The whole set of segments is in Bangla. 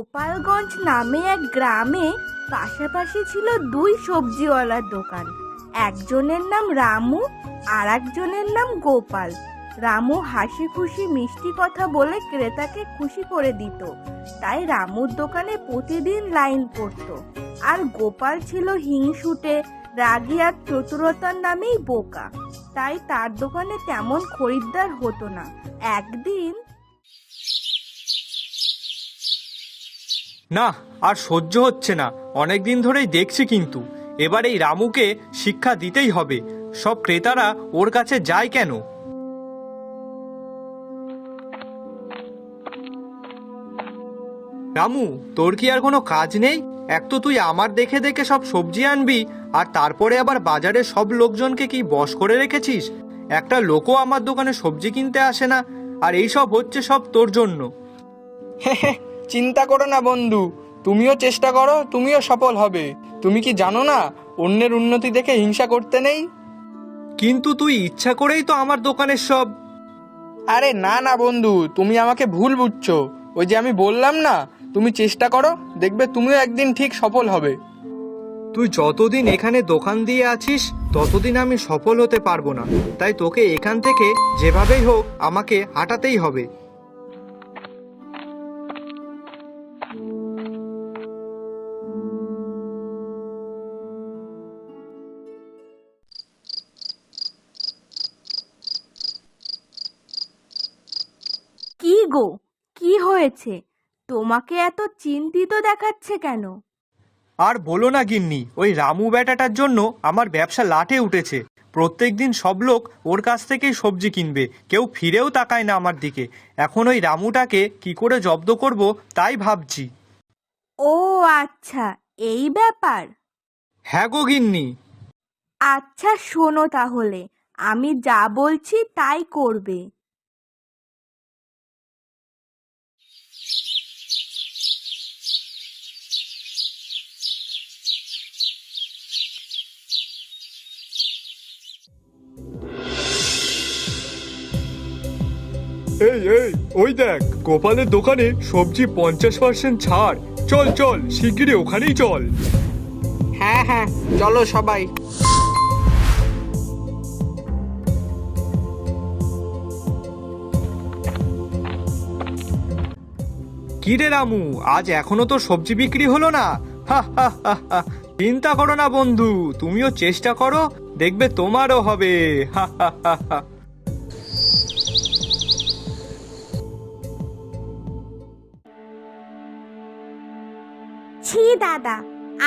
গোপালগঞ্জ নামে এক গ্রামে পাশাপাশি ছিল দুই সবজিওয়ালার দোকান। একজনের নাম রামু আর একজনের নাম গোপাল। রামু হাসি খুশি মিষ্টি কথা বলে ক্রেতাকে খুশি করে দিত, তাই রামুর দোকানে প্রতিদিন লাইন পড়তো। আর গোপাল ছিল হিংসুটে, রাগী আর চতুরতার নামেই বোকা, তাই তার দোকানে তেমন খরিদ্দার হতো না। একদিন না, আর সহ্য হচ্ছে না। অনেক দিন ধরেই দেখছি, কিন্তু এবার এই রামুকে শিক্ষা দিতেই হবে। সব ক্রেতারা ওর কাছে যায় কেন? রামু, তোর কি আর কোনো কাজ নেই? এক তো তুই আমার দেখে দেখে সব সবজি আনবি, আর তারপরে আবার বাজারে সব লোকজনকে কি বশ করে রেখেছিস। একটা লোকও আমার দোকানে সবজি কিনতে আসে না, আর এই সব হচ্ছে সব তোর জন্য। চিন্তা করো না বন্ধু, তুমিও চেষ্টা করো, তুমিও সফল হবে। তুমি কি জানো না, অন্যের উন্নতি দেখে হিংসা করতে নেই। কিন্তু তুই ইচ্ছা করেই তো আমার দোকানের সব। আরে না না বন্ধু, তুমি আমাকে ভুল বুঝছো। ওই যে আমি বললাম না, তুমি চেষ্টা করো, দেখবে তুমিও একদিন ঠিক সফল হবে। তুই যতদিন এখানে দোকান দিয়ে আছিস ততদিন আমি সফল হতে পারবো না, তাই তোকে এখান থেকে যেভাবেই হোক আমাকে হাঁটাতেই হবে। কি গো, কি হয়েছে? তোমাকে এত চিন্তিত দেখাচ্ছে কেন? আর বলো না গিন্নি, ওই রামু বেটাটার জন্য আমার ব্যবসা লাটে উঠেছে। প্রত্যেকদিন সব লোক ওর কাছ থেকেই সবজি কিনবে, কেউ ফিরেও তাকায় না আমার দিকে। এখন ওই রামুটাকে কি করে জব্দ করব তাই ভাবছি। ও আচ্ছা, এই ব্যাপার। হ্যাঁ গো গিন্নি। আচ্ছা শোনো তাহলে, আমি যা বলছি তাই করবে। এই এই, ওই দেখ, গোপালের দোকানে সবজি 50% ছাড়। চল চল, শিগগিরই ওখানেই চল। হ্যাঁ হ্যাঁ, চলো সবাই। কি রে রামু, আজ এখনো তো সবজি বিক্রি হলো না? হা হা হা হা। চিন্তা করো না বন্ধু, তুমিও চেষ্টা করো, দেখবে তোমারও হবে। হা হা হা হা। ছি দাদা,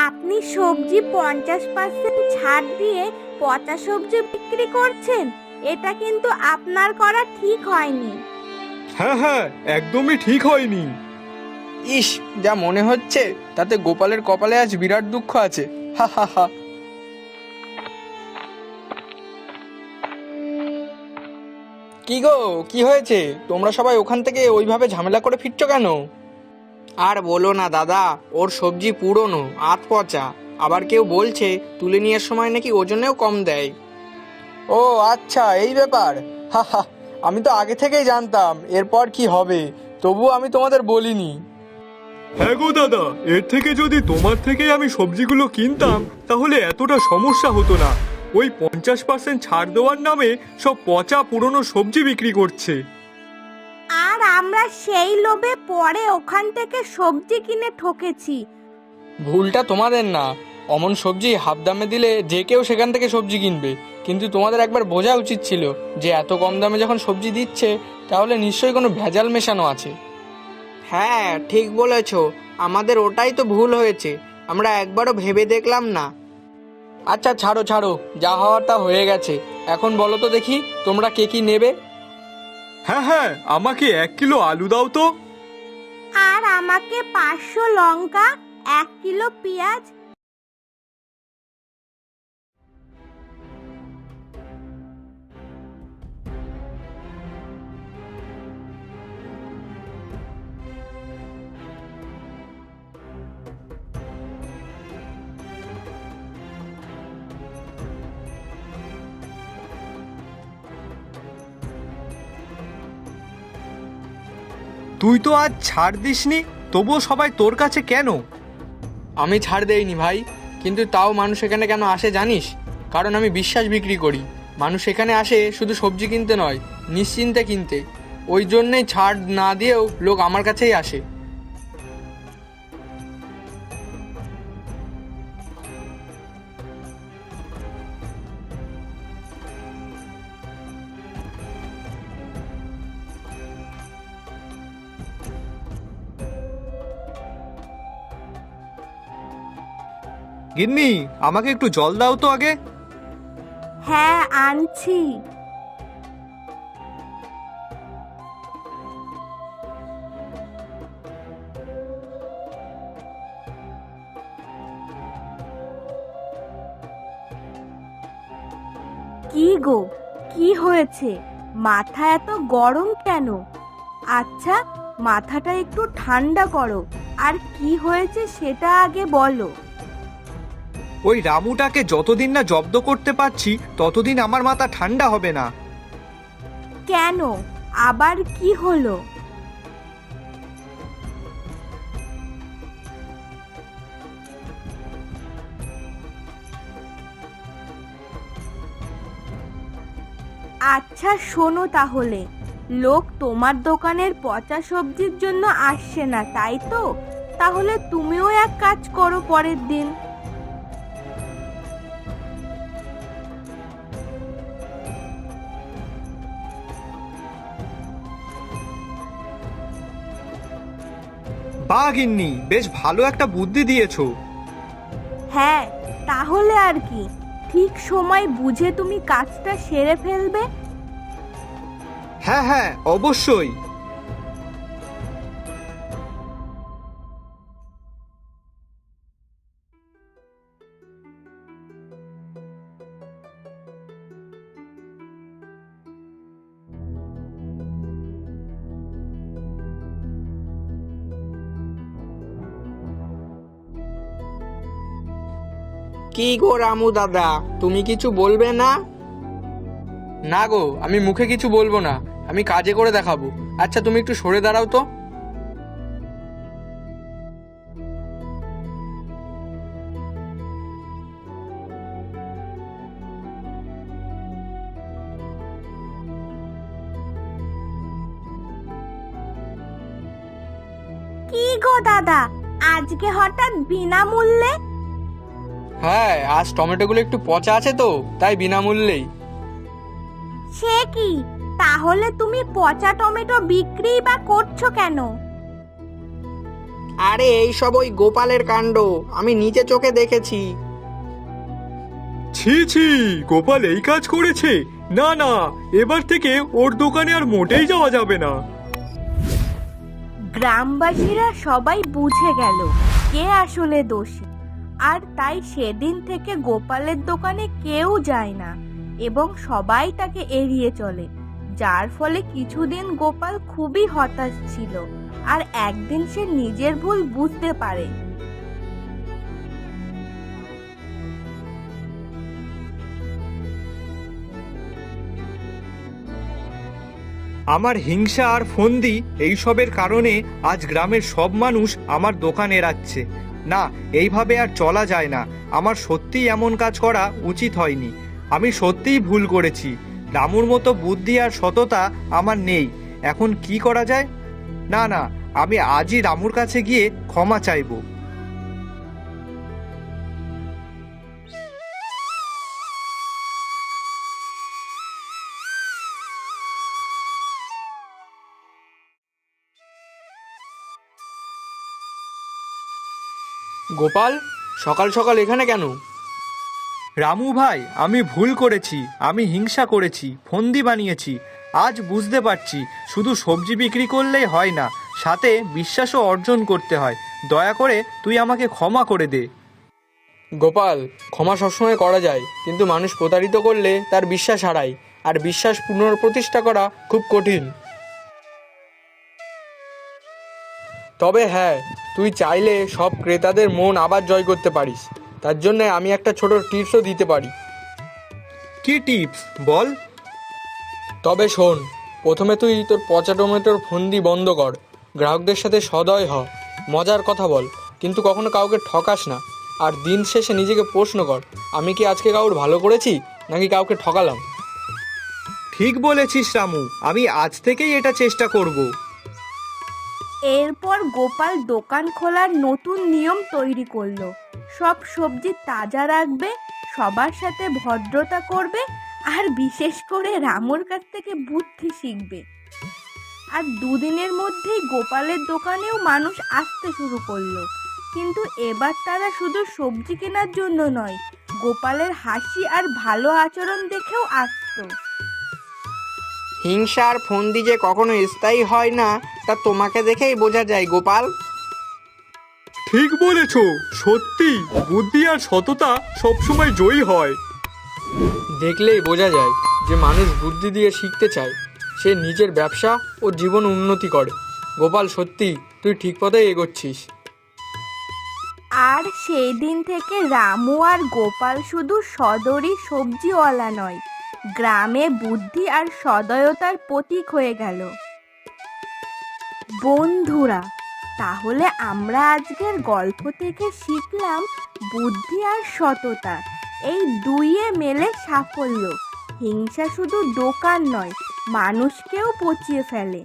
আপনি সবজি 50% ছাড় দিয়ে পচা সবজি বিক্রি করছেন, এটা কিন্তু আপনার করা ঠিক হয়নি। হ্যাঁ হ্যাঁ, একদমই ঠিক হয়নি। ইস, যা মনে হচ্ছে তাতে গোপালের কপালে আজ বিরাট দুঃখ আছে। হা হা হা। কি গো, কি হয়েছে? তোমরা সবাই ওখান থেকে ওইভাবে ঝামেলা করে ফিরছো কেন? আর বলো না দাদা, ওর সবজি পুরনো, আধ পচা। আবার কেউ বলছে তুলে নেওয়ার সময় নাকি ওজনেও কম দেয়। ও আচ্ছা, এই ব্যাপার। হা হা, আমি তো আগে থেকেই জানতাম এরপর কি হবে, তবুও আমি তোমাদের বলিনি। হ্যাঁ গো দাদা, এর থেকে যদি তোমার থেকেই আমি সবজিগুলো কিনতাম তাহলে এতটা সমস্যা হতো না। ওই 50% ছাড় দেওয়ার নামে সব পচা পুরনো সবজি বিক্রি করছে। আর আমরা সেই লোভে পরে ওখান থেকে সবজি কিনে ঠকেছি। ভুলটা তোমাদের না, অমন সবজি হাফ দামে দিলে যে কেউ সেখান থেকে সবজি কিনবে। কিন্তু তোমাদের একবার বোঝা উচিত ছিল যে এত কম দামে যখন সবজি দিচ্ছে তাহলে নিশ্চয়ই কোনো ভেজাল মেশানো আছে। হ্যাঁ ঠিক বলেছ, আমাদের ওটাই তো ভুল হয়েছে, আমরা একবারও ভেবে দেখলাম না। আচ্ছা ছাড়ো ছাড়ো, যা হওয়ার তা হয়ে গেছে। এখন বলো তো দেখি, তোমরা কে কি নেবে? হ্যাঁ হ্যাঁ, আমাকে 1 কিলো আলু দাও তো। আর আমাকে 500 লঙ্কা, 1 কিলো পেঁয়াজ। তুই তো আজ ছাড় দিসনি, তবুও সবাই তোর কাছে কেন? আমি ছাড় দেইনি ভাই, কিন্তু তাও মানুষ এখানে কেন আসে জানিস? কারণ আমি বিশ্বাস বিক্রি করি। মানুষ এখানে আসে শুধু সবজি কিনতে নয়, নিশ্চিন্তে কিনতে। ওই জন্যেই ছাড় না দিয়েও লোক আমার কাছেই আসে। গিন্নি, আমাকে একটু জল দাও তো আগে। হ্যাঁ, আনছি। কি গো, কি হয়েছে? মাথা এত গরম কেন? আচ্ছা, মাথাটা একটু ঠান্ডা করো। আর কি হয়েছে সেটা আগে বলো। ওই রামুটাকে যতদিন না জব্দ করতে পারছি ততদিন আমার মাথা ঠান্ডা হবে না। কেন, আবার কি হলো? আচ্ছা শোনো তাহলে, লোক তোমার দোকানের পচা সবজির জন্য আসছে না, তাই তো? তাহলে তুমিও এক কাজ করো পরের দিন। বাহ গিন্নি, বেশ ভালো একটা বুদ্ধি দিয়েছো। হ্যাঁ, তাহলে আর কি, ঠিক সময় বুঝে তুমি কাজটা সেরে ফেলবে। হ্যাঁ হ্যাঁ, অবশ্যই। কি গো রামু দাদা, তুমি কিছু বলবে না? না গো, আমি মুখে কিছু বলবো না, আমি কাজে করে দেখাবো। আচ্ছা তুমি একটু সরে দাঁড়াও তো। কি গো দাদা, আজকে হঠাৎ বিনামূল্যে? হ্যাঁ, আজ টমেটোগুলো একটু পচা আছে তো, তাই বিনামূল্যেই। সে কি, তাহলে তুমি পচা টমেটো বিক্রি বা করছো কেন? আরে এইসব ওই গোপালের কাণ্ড, আমি নিজে চোখে দেখেছি। ছি ছি, গোপাল এই কাজ করেছে? না না, এবার থেকে ওর দোকানে আর মোটেই যাওয়া যাবে না। গ্রামবাসীরা সবাই বুঝে গেল কে আসলে দোষী, আর তাই সেদিন থেকে গোপালের দোকানে কেউ যায় না এবং সবাই তাকে এড়িয়ে চলে। যার ফলে কিছুদিন গোপাল খুবই হতাশ ছিল, আর একদিন সে নিজের ভুল বুঝতে পারে। আমার হিংসা আর ফন্দি এইসবের কারণে আজ গ্রামের সব মানুষ আমার দোকান এড়াচ্ছে। না, এইভাবে আর চলা যায় না। আমার সত্যিই এমন কাজ করা উচিত হয়নি। আমি সত্যিই ভুল করেছি। রামুর মতো বুদ্ধি আর সততা আমার নেই। এখন কি করা যায়? না না, আমি আজই রামুর কাছে গিয়ে ক্ষমা চাইবো। গোপাল, সকাল সকাল এখানে কেন? রামু ভাই, আমি ভুল করেছি। আমি হিংসা করেছি, ফন্দি বানিয়েছি। আজ বুঝতে পারছি শুধু সবজি বিক্রি করলেই হয় না, সাথে বিশ্বাসও অর্জন করতে হয়। দয়া করে তুই আমাকে ক্ষমা করে দে। গোপাল, ক্ষমা সবসময় করা যায়, কিন্তু মানুষ প্রতারিত করলে তার বিশ্বাস হারায়, আর বিশ্বাস পুনঃপ্রতিষ্ঠা করা খুব কঠিন। তবে হ্যাঁ, তুই চাইলে সব ক্রেতাদের মন আবার জয় করতে পারিস। তার জন্য আমি একটা ছোট টিপসও দিতে পারি। কি টিপস বল? তবে শোন, প্রথমে তুই তোর পচা টমেটোর ফন্দি বন্ধ কর, গ্রাহকদের সাথে সদয় হ, মজার কথা বল, কিন্তু কখনো কাউকে ঠকাস না। আর দিন শেষে নিজেকে প্রশ্ন কর, আমি কি আজকে কাউর ভালো করেছি নাকি কাউকে ঠকালাম? ঠিক বলেছিস রামু, আমি আজ থেকেই এটা চেষ্টা করব। এরপর গোপাল দোকান খোলার নতুন নিয়ম তৈরি করলো। সব সবজি তাজা রাখবে, সবার সাথে ভদ্রতা করবে, আর বিশেষ করে রামুর কাছ থেকে বুদ্ধি শিখবে। আর দুদিনের মধ্যেই গোপালের দোকানেও মানুষ আসতে শুরু করলো। কিন্তু এবার তারা শুধু সবজি কেনার জন্য নয়, গোপালের হাসি আর ভালো আচরণ দেখেও আসতো। হিংসা আর ফন্দি যে কখনো স্থায়ী হয় না, তা তোমাকে দেখেই বোঝা যায় গোপাল। ঠিক বলেছ, সত্যি বুদ্ধি আর সততা সবসময় জয়ী হয়। দেখলেই বোঝা যায় যে মানুষ বুদ্ধি দিয়ে শিখতে চায়, সে নিজের ব্যবসা ও জীবন উন্নতি করে। গোপাল, সত্যি তুই ঠিক পথেই এগোচ্ছিস। আর সেই দিন থেকে রামু আর গোপাল শুধু সদরই সবজিওয়ালা নয়, গ্রামে বুদ্ধি আর সদয়তার প্রতীক হয়ে গেল। বন্ধুরা, তাহলে আমরা আজকের গল্প থেকে শিখলাম বুদ্ধি আর সততা এই দুইয়ে মেলে সাফল্য। হিংসা শুধু দোকান নয়, মানুষকেও পচিয়ে ফেলে।